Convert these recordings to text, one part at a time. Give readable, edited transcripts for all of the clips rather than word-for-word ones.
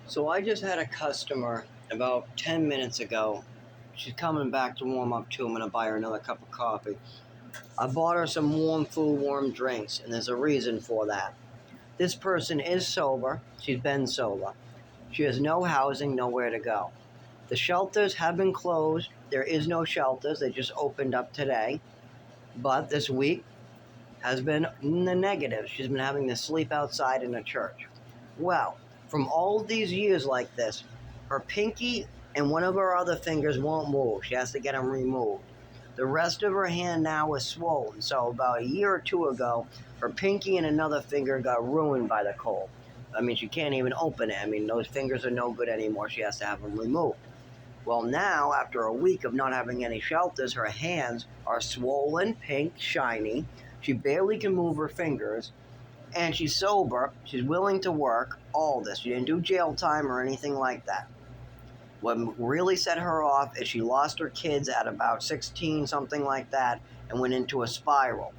So I just had a customer about 10 minutes ago. She's coming back to warm up too. I'm going to buy her another cup of coffee. I bought her some warm food, warm drinks, and there's a reason for that. This person is sober. She's been sober. She has no housing, nowhere to go. The shelters have been closed. There is no shelters. They just opened up today. But this week has been in the negative. She's been having to sleep outside in a church. Well, from all these years like this, her pinky and one of her other fingers won't move. She has to get them removed. The rest of her hand now is swollen. So about a year or two ago, her pinky and another finger got ruined by the cold. I mean, she can't even open it. I mean, those fingers are no good anymore. She has to have them removed. Well, now, after a week of not having any shelters, her hands are swollen, pink, shiny. She barely can move her fingers, and she's sober. She's willing to work, all this. She didn't do jail time or anything like that. What really set her off is she lost her kids at about 16, something like that, and went into a spiral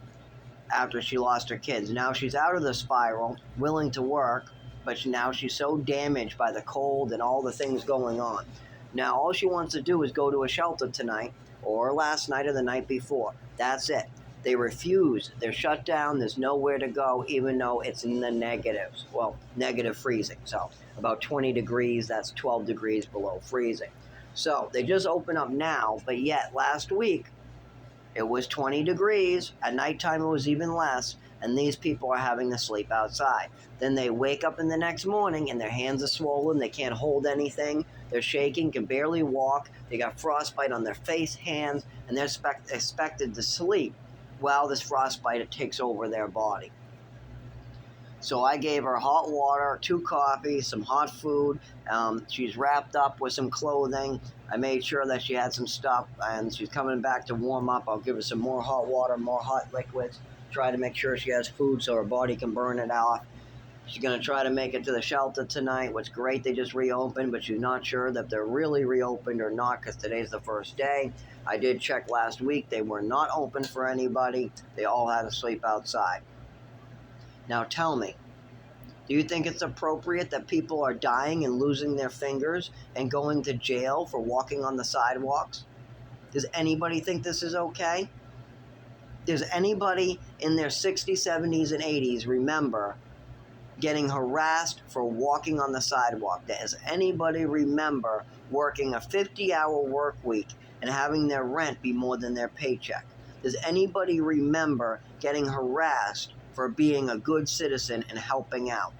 after she lost her kids. Now she's out of the spiral, willing to work, but now she's so damaged by the cold and all the things going on. Now all she wants to do is go to a shelter tonight, or last night or the night before. That's it. They refuse. They're shut down. There's nowhere to go, even though it's in the negatives. Well, negative freezing. So about 20 degrees, that's 12 degrees below freezing. So they just open up now, but yet last week it was 20 degrees. At nighttime it was even less, and these people are having to sleep outside. Then they wake up in the next morning and their hands are swollen. They can't hold anything. They're shaking, can barely walk. They got frostbite on their face, hands, and they're expected to sleep while this frostbite takes over their body. So I gave her hot water, 2 coffees, some hot food. She's wrapped up with some clothing. I made sure that she had some stuff, and she's coming back to warm up. I'll give her some more hot water, more hot liquids. Try to make sure she has food so her body can burn it off. She's going to try to make it to the shelter tonight. What's great, they just reopened, but she's not sure that they're really reopened or not because today's the first day. I did check last week. They were not open for anybody. They all had to sleep outside. Now tell me, do you think it's appropriate that people are dying and losing their fingers and going to jail for walking on the sidewalks? Does anybody think this is okay? Does anybody in their 60s, 70s, and 80s remember getting harassed for walking on the sidewalk? Does anybody remember working a 50-hour work week and having their rent be more than their paycheck? Does anybody remember getting harassed for being a good citizen and helping out?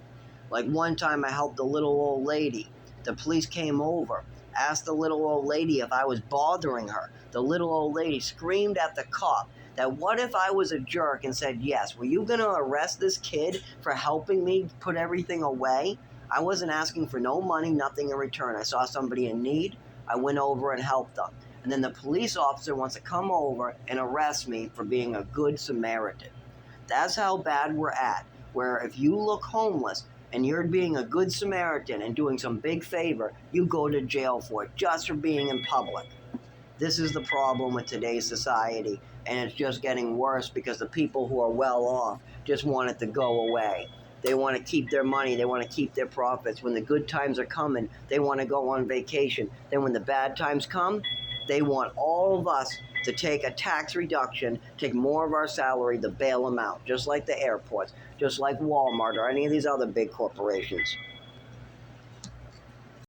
Like one time I helped a little old lady. The police came over, asked the little old lady if I was bothering her. The little old lady screamed at the cop that what if I was a jerk and said, yes, were you going to arrest this kid for helping me put everything away? I wasn't asking for no money, nothing in return. I saw somebody in need. I went over and helped them. And then the police officer wants to come over and arrest me for being a good Samaritan. That's how bad we're at, where if you look homeless and you're being a good Samaritan and doing some big favor, you go to jail for it just for being in public. This is the problem with today's society, and it's just getting worse because the people who are well off just want it to go away. They want to keep their money. They want to keep their profits. When the good times are coming, they want to go on vacation. Then when the bad times come, they want all of us to take a tax reduction, take more of our salary to bail them out, just like the airports, just like Walmart or any of these other big corporations.